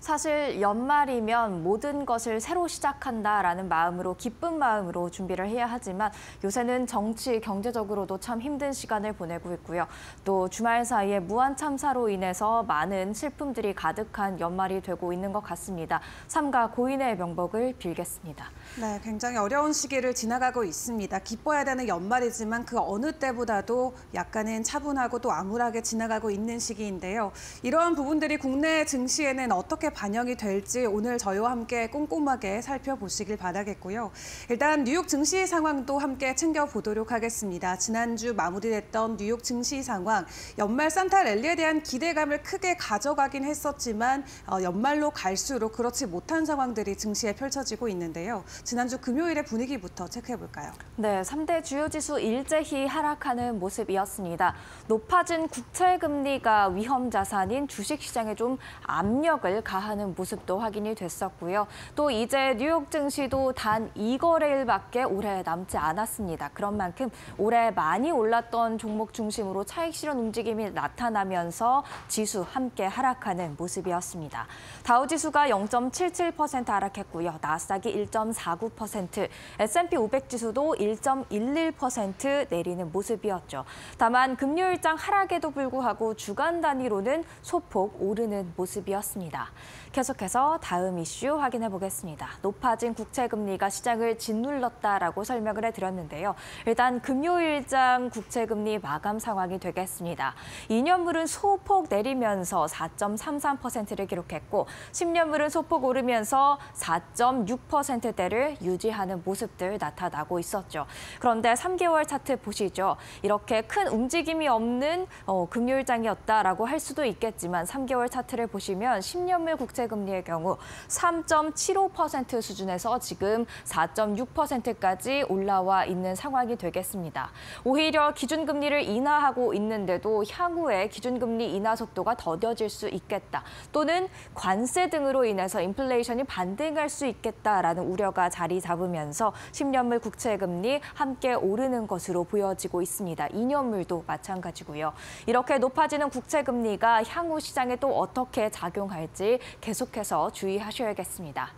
사실 연말이면 모든 것을 새로 시작한다라는 마음으로 기쁜 마음으로 준비를 해야 하지만 요새는 정치, 경제적으로도 참 힘든 시간을 보내고 있고요. 또 주말 사이에 무한 참사로 인해서 많은 슬픔들이 가득한 연말이 되고 있는 것 같습니다. 삼가 고인의 명복을 빌겠습니다. 네, 굉장히 어려운 시기를 지나가고 있습니다. 기뻐야 되는 연말이지만 그 어느 때보다도 약간은 차분하고 또 암울하게 지나가고 있는 시기인데요. 이러한 부분들이 국내 증시에는 어떻게 반영이 될지 오늘 저희와 함께 꼼꼼하게 살펴보시길 바라겠고요. 일단 뉴욕 증시 상황도 함께 챙겨보도록 하겠습니다. 지난주 마무리됐던 뉴욕 증시 상황, 연말 산타 랠리에 대한 기대감을 크게 가져가긴 했었지만 연말로 갈수록 그렇지 못한 상황들이 증시에 펼쳐지고 있는데요. 지난주 금요일의 분위기부터 체크해볼까요? 네, 3대 주요 지수 일제히 하락하는 모습이었습니다. 높아진 국채 금리가 위험 자산인 주식 시장에 좀 압력을 가하는 모습도 확인이 됐었고요. 또 이제 뉴욕 증시도 단 2거래일밖에 올해 남지 않았습니다. 그런 만큼 올해 많이 올랐던 종목 중심으로 차익 실현 움직임이 나타나면서 지수 함께 하락하는 모습이었습니다. 다우 지수가 0.77% 하락했고요. 나스닥이 1.49%, S&P 500 지수도 1.11% 내리는 모습이었죠. 다만 금요일장 하락에도 불구하고 주간 단위로는 소폭 오르는 모습이었습니다. 계속해서 다음 이슈 확인해 보겠습니다. 높아진 국채 금리가 시장을 짓눌렀다라고 설명을 해드렸는데요. 일단 금요일장 국채 금리 마감 상황이 되겠습니다. 2년물은 소폭 내리면서 4.33%를 기록했고 10년물은 소폭 오르면서 4.6%대를 유지하는 모습들 나타나고 있었죠. 그런데 3개월 차트 보시죠. 이렇게 큰 움직임이 없는 금요일장이었다라고 할 수도 있겠지만 3개월 차트를 보시면 10년물 국채 금리의 경우 3.75% 수준에서 지금 4.6%까지 올라와 있는 상황이 되겠습니다. 오히려 기준금리를 인하하고 있는데도 향후에 기준금리 인하 속도가 더뎌질 수 있겠다. 또는 관세 등으로 인해서 인플레이션이 반등할 수 있겠다라는 우려가 자리 잡으면서 10년물 국채 금리 함께 오르는 것으로 보여지고 있습니다. 2년물도 마찬가지고요. 이렇게 높아지는 국채 금리가 향후 시장에 또 어떻게 작용할지 계속해서 주의하셔야겠습니다.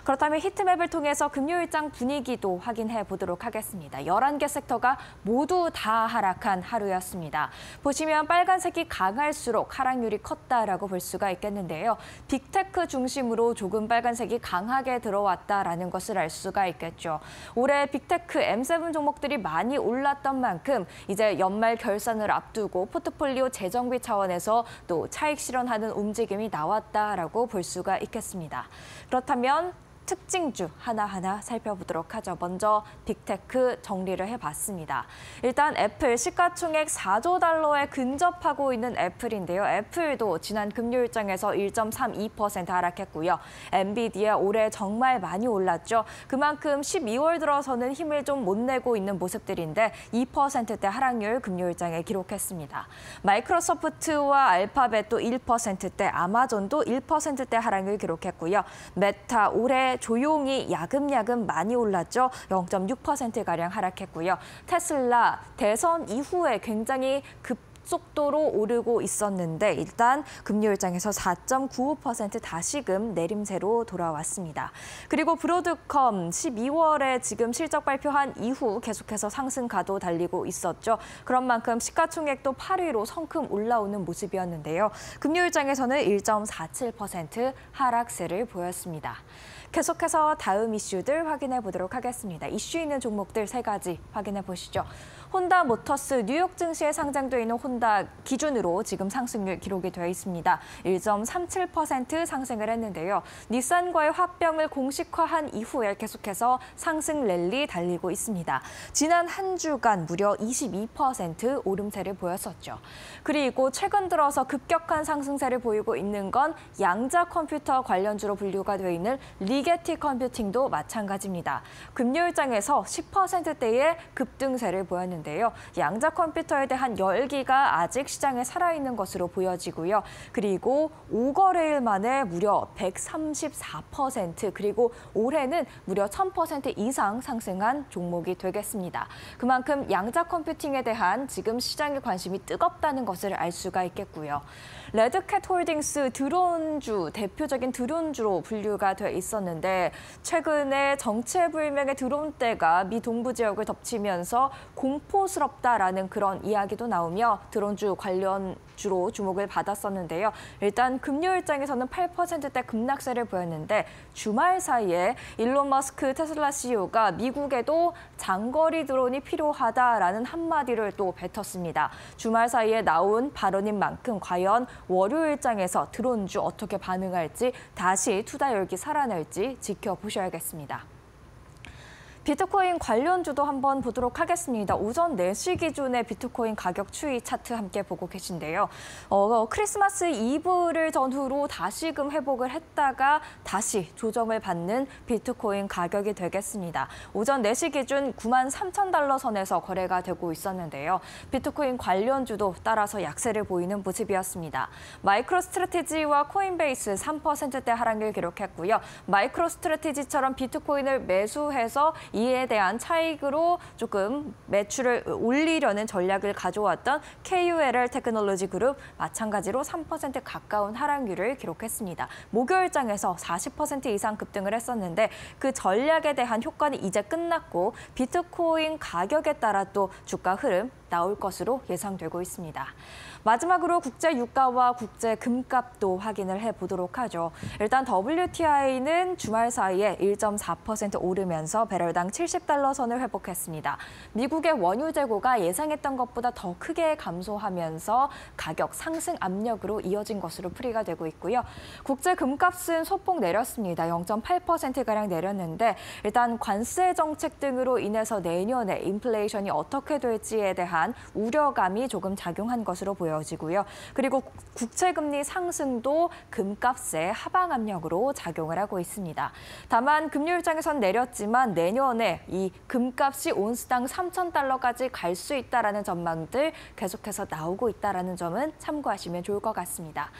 그렇다면 히트맵을 통해서 금요일장 분위기도 확인해 보도록 하겠습니다. 11개 섹터가 모두 다 하락한 하루였습니다. 보시면 빨간색이 강할수록 하락률이 컸다라고 볼 수가 있겠는데요. 빅테크 중심으로 조금 빨간색이 강하게 들어왔다라는 것을 알 수가 있겠죠. 올해 빅테크 M7 종목들이 많이 올랐던 만큼 이제 연말 결산을 앞두고 포트폴리오 재정비 차원에서 또 차익 실현하는 움직임이 나왔다라고 볼 수가 있겠습니다. 그렇다면 특징주 하나하나 살펴보도록 하죠. 먼저 빅테크 정리를 해봤습니다. 일단 애플 시가총액 4조 달러에 근접하고 있는 애플인데요. 애플도 지난 금요일장에서 1.32% 하락했고요. 엔비디아 올해 정말 많이 올랐죠. 그만큼 12월 들어서는 힘을 좀 못 내고 있는 모습들인데 2%대 하락률 금요일장에 기록했습니다. 마이크로소프트와 알파벳도 1%대, 아마존도 1%대 하락률 기록했고요. 메타 올해 조용히 야금야금 많이 올랐죠. 0.6%가량 하락했고요. 테슬라 대선 이후에 굉장히 급속도로 오르고 있었는데 일단 금요일장에서 4.95% 다시금 내림세로 돌아왔습니다. 그리고 브로드컴 12월에 지금 실적 발표한 이후 계속해서 상승 가도 달리고 있었죠. 그런 만큼 시가총액도 8위로 성큼 올라오는 모습이었는데요. 금요일장에서는 1.47% 하락세를 보였습니다. 계속해서 다음 이슈들 확인해 보도록 하겠습니다. 이슈 있는 종목들 3가지 확인해 보시죠. 혼다 모터스 뉴욕 증시에 상장돼 있는 혼다 기준으로 지금 상승률 기록이 되어 있습니다. 1.37% 상승을 했는데요. 닛산과의 합병을 공식화한 이후에 계속해서 상승 랠리 달리고 있습니다. 지난 한 주간 무려 22% 오름세를 보였었죠. 그리고 최근 들어서 급격한 상승세를 보이고 있는 건 양자 컴퓨터 관련주로 분류가 되어 있는 리게티 컴퓨팅도 마찬가지입니다. 금요일장에서 10%대의 급등세를 보였는데요. 양자 컴퓨터에 대한 열기가 금리가 아직 시장에 살아있는 것으로 보여지고요. 그리고 5거래일 만에 무려 134%, 그리고 올해는 무려 1000% 이상 상승한 종목이 되겠습니다. 그만큼 양자 컴퓨팅에 대한 지금 시장의 관심이 뜨겁다는 것을 알 수가 있겠고요. 레드캣 홀딩스 드론주, 대표적인 드론주로 분류가 돼 있었는데 최근에 정체불명의 드론떼가 미 동부 지역을 덮치면서 공포스럽다라는 그런 이야기도 나오며 드론주 관련주로 주목을 받았었는데요. 일단 금요일 장에서는 8%대 급락세를 보였는데 주말 사이에 일론 머스크 테슬라 CEO가 미국에도 장거리 드론이 필요하다라는 한마디를 또 뱉었습니다. 주말 사이에 나온 발언인 만큼 과연 월요일장에서 드론주 어떻게 반응할지, 다시 투자 열기 살아날지 지켜보셔야겠습니다. 비트코인 관련주도 한번 보도록 하겠습니다. 오전 4시 기준의 비트코인 가격 추이 차트 함께 보고 계신데요. 크리스마스 이브를 전후로 다시금 회복을 했다가 다시 조정을 받는 비트코인 가격이 되겠습니다. 오전 4시 기준 93,000달러 선에서 거래가 되고 있었는데요. 비트코인 관련주도 따라서 약세를 보이는 모습이었습니다. 마이크로 스트래티지와 코인베이스 3%대 하락을 기록했고요. 마이크로 스트래티지처럼 비트코인을 매수해서 이에 대한 차익으로 조금 매출을 올리려는 전략을 가져왔던 KULR 테크놀로지 그룹 마찬가지로 3% 가까운 하락률을 기록했습니다. 목요일장에서 40% 이상 급등을 했었는데 그 전략에 대한 효과는 이제 끝났고 비트코인 가격에 따라 또 주가 흐름 나올 것으로 예상되고 있습니다. 마지막으로 국제 유가와 국제 금값도 확인을 해보도록 하죠. 일단 WTI는 주말 사이에 1.4% 오르면서 배럴당 70달러 선을 회복했습니다. 미국의 원유 재고가 예상했던 것보다 더 크게 감소하면서 가격 상승 압력으로 이어진 것으로 풀이가 되고 있고요. 국제 금값은 소폭 내렸습니다. 0.8%가량 내렸는데 일단 관세 정책 등으로 인해서 내년에 인플레이션이 어떻게 될지에 대한 우려감이 조금 작용한 것으로 보여지고요. 그리고 국채금리 상승도 금값의 하방 압력으로 작용을 하고 있습니다. 다만 금요일장에선 내렸지만 내년에 이 금값이 온스당 3,000달러까지 갈 수 있다라는 전망들 계속해서 나오고 있다라는 점은 참고하시면 좋을 것 같습니다.